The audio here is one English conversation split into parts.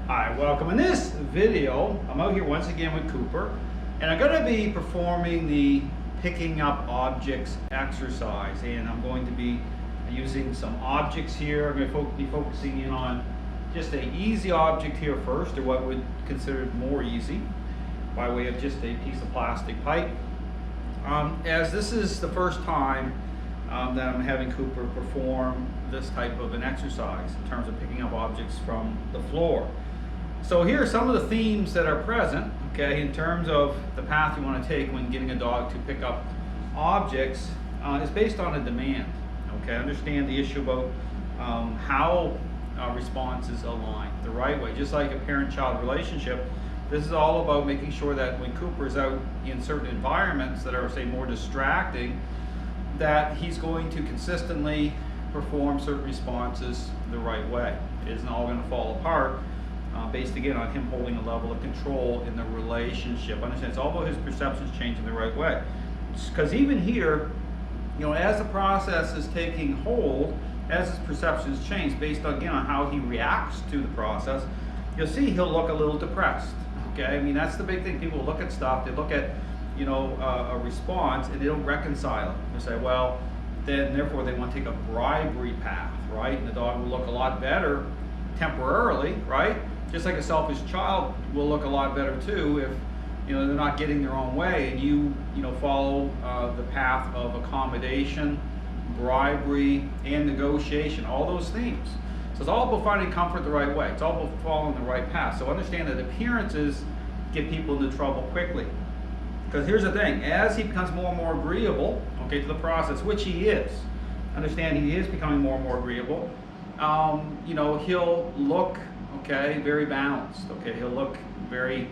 Hi, welcome. In this video, I'm out here once again with Cooper, and I'm going to be performing the picking up objects exercise, and I'm going to be using some objects here. I'm going to be focusing in on just an easy object here first, or what would consider more easy, by way of just a piece of plastic pipe. As this is the first time that I'm having Cooper perform this type of an exercise in terms of picking up objects from the floor. So here are some of the themes that are present, okay, in terms of the path you want to take when getting a dog to pick up objects. Is based on a demand, okay. Understand the issue about how responses align the right way. Just like a parent-child relationship, this is all about making sure that when Cooper is out in certain environments that are, say, more distracting, that he's going to consistently perform certain responses the right way. It isn't all going to fall apart based again on him holding a level of control in the relationship. Understand, it's all about his perceptions changing the right way. Because even here, as the process is taking hold, as his perceptions change based again on how he reacts to the process, you'll see he'll look a little depressed. Okay, I mean, that's the big thing. People look at stuff, they look at a response, and they don't reconcile it. They say, well, then therefore they want to take a bribery path, right? And the dog will look a lot better temporarily, right? Just like a selfish child will look a lot better too if they're not getting their own way, and you follow the path of accommodation, bribery, and negotiation. All those themes. So it's all about finding comfort the right way. It's all about following the right path. So understand that appearances get people into trouble quickly. Because here's the thing, as he becomes more and more agreeable, okay, to the process, which he is, understand he is becoming more and more agreeable, he'll look, okay, very balanced, okay, he'll look very,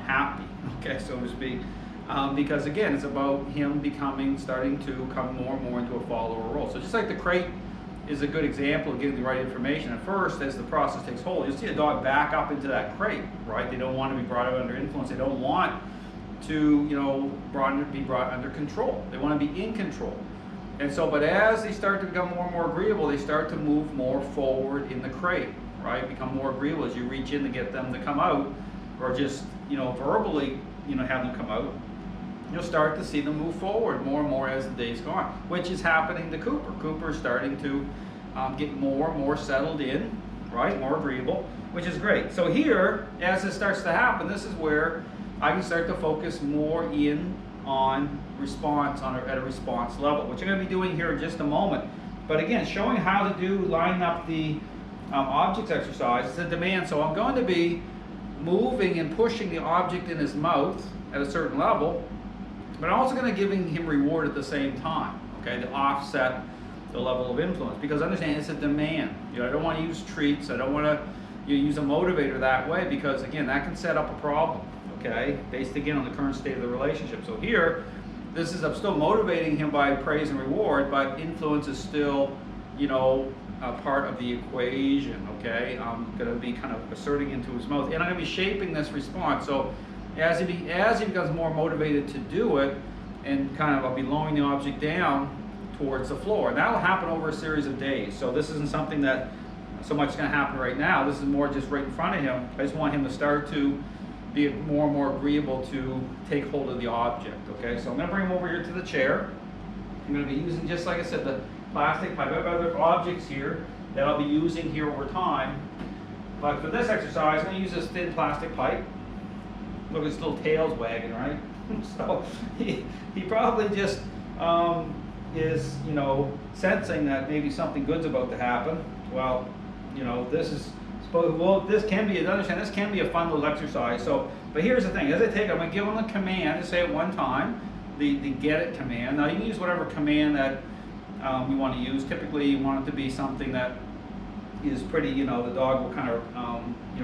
happy, okay, so to speak, because again, it's about him starting to come more and more into a follower role. So just like the crate is a good example of getting the right information. At first, as the process takes hold, you'll see a dog back up into that crate, right? They don't want to be brought under influence. They don't want to be brought under control. They want to be in control. And so, but as they start to become more and more agreeable, they start to move more forward in the crate, right? Become more agreeable as you reach in to get them to come out, or just verbally have them come out. You'll start to see them move forward more and more as the days go on, which is happening to Cooper. Cooper is starting to get more and more settled in, right? More agreeable, which is great. So here, as this starts to happen, this is where I can start to focus more in on response at a response level, which I'm going to be doing here in just a moment. But again, showing how to line up the objects exercise is a demand. So I'm going to be moving and pushing the object in his mouth at a certain level, but I'm also going to giving him reward at the same time, okay, to offset the level of influence. Because understand, it's a demand. I don't want to use treats. I don't want to use a motivator that way, because again, that can set up a problem, okay, based again on the current state of the relationship. So here, I'm still motivating him by praise and reward, but influence is still, a part of the equation, okay. I'm going to be kind of asserting into his mouth, and I'm going to be shaping this response. So as he becomes more motivated to do it, and I'll be lowering the object down towards the floor. And that'll happen over a series of days. So this isn't something that so much is going to happen right now. This is more just right in front of him. I just want him to start to be more and more agreeable to take hold of the object, okay? So I'm going to bring him over here to the chair. I'm going to be using, just like I said, the plastic pipe. I have other objects here that I'll be using here over time. But for this exercise, I'm going to use this thin plastic pipe. Look, his little tail's wagging, right? So he probably just is, sensing that maybe something good's about to happen. Well, this can be a fun little exercise. So, but here's the thing: as I take, I'm going to give him the command to say it one time, the get it command. Now you can use whatever command that you want to use. Typically, you want it to be something that is pretty, the dog will kind of,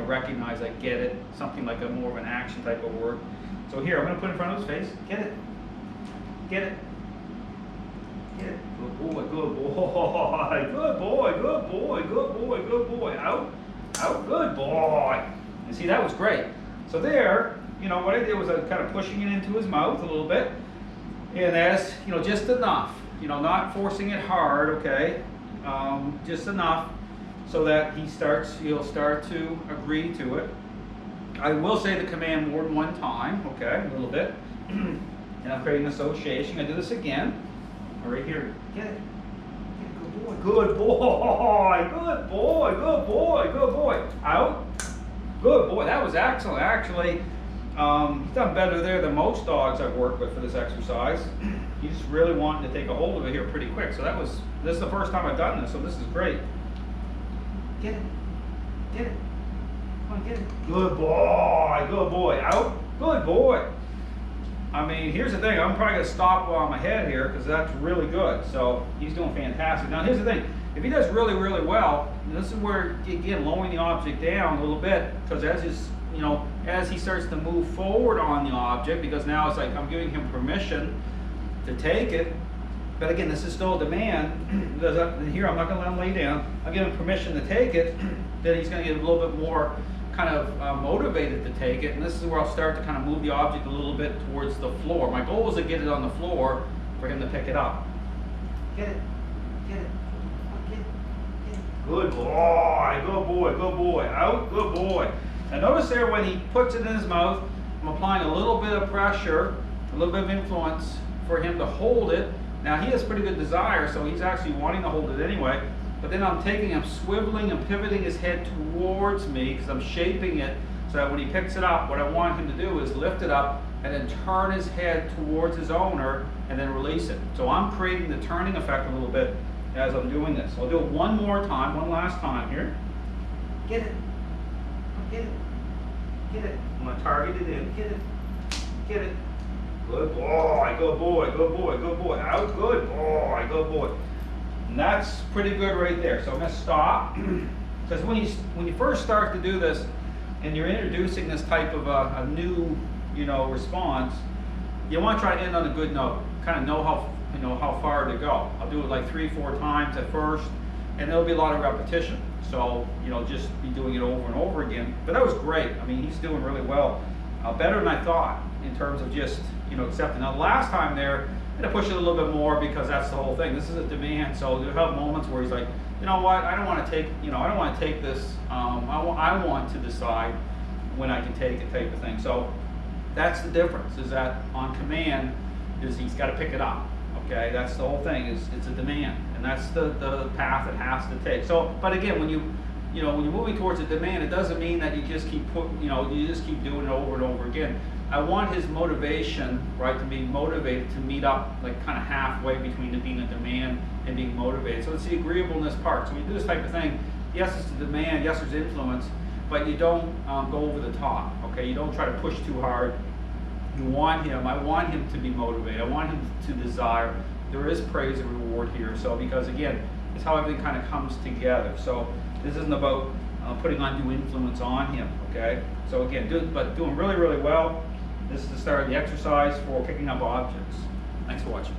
recognize, like, get it, something like a more of an action type of word. So here, I'm going to put in front of his face, get it, get it, get it, good boy, good boy, good boy, good boy, good boy, good boy, out, good boy. And see, that was great. So there, what I did was I kind of pushing it into his mouth a little bit, and as, just enough, not forcing it hard, okay, just enough so that he'll start to agree to it. I will say the command more than one time, okay, a little bit. And I'm creating an association. I do this again. Right here. Get it. Good boy. Good boy. Good boy. Good boy. Out. Good boy. That was excellent. Actually, he's done better there than most dogs I've worked with for this exercise. He's really wanting to take a hold of it here pretty quick. So this is the first time I've done this, so this is great. Get it. Get it. Come on, get it. Good boy. Good boy. Out. Good boy. I mean, here's the thing. I'm probably going to stop while I'm ahead here because that's really good. So he's doing fantastic. Now, here's the thing. If he does really, really well, this is where, again, lowering the object down a little bit, because as he starts to move forward on the object, because now it's like I'm giving him permission to take it. But again, this is still a demand. Here, I'm not going to let him lay down. I'm giving him permission to take it. Then he's going to get a little bit more kind of motivated to take it, and this is where I'll start to kind of move the object a little bit towards the floor. My goal is to get it on the floor for him to pick it up. Get it, get it, get it, get it. Good boy, good boy, good boy. Out, good boy. Now notice there when he puts it in his mouth, I'm applying a little bit of pressure, a little bit of influence for him to hold it. Now he has pretty good desire, so he's actually wanting to hold it anyway. But then I'm swiveling and pivoting his head towards me because I'm shaping it so that when he picks it up, what I want him to do is lift it up and then turn his head towards his owner and then release it. So I'm creating the turning effect a little bit as I'm doing this. So I'll do it one more time, one last time here. Get it. Get it. Get it. I'm going to target it in. Get it. Get it. Good boy. Good boy. Good boy. Good boy. Out. Good boy. Good boy. And that's pretty good right there. So I'm going to stop, because when you first start to do this and you're introducing this type of a new response, you want to try to end on a good note. Kind of know how far to go. I'll do it like 3-4 times at first, and there'll be a lot of repetition. So just be doing it over and over again. But that was great. I mean, he's doing really well, better than I thought in terms of just accepting. Now, the last time there, I'm going to push it a little bit more because that's the whole thing. This is a demand, so you'll have moments where he's like, you know what, I don't want to take, I don't want to take this. I want to decide when I can take it, type of thing. So that's the difference. Is that on command, he's got to pick it up. Okay, that's the whole thing. It's a demand, and that's the path it has to take. So, but again, when when you're moving towards a demand, it doesn't mean that you just keep you just keep doing it over and over again. I want his motivation, right, to be motivated to meet up like kind of halfway between it being a demand and being motivated. So it's the agreeableness part. So when you do this type of thing, yes, it's the demand, yes, there's influence, but you don't go over the top, okay? You don't try to push too hard. I want him to be motivated. I want him to desire. There is praise and reward here. So because again, it's how everything kind of comes together. So this isn't about putting undue influence on him, okay? So again, doing really, really well. This is the start of the exercise for picking up objects. Thanks for watching.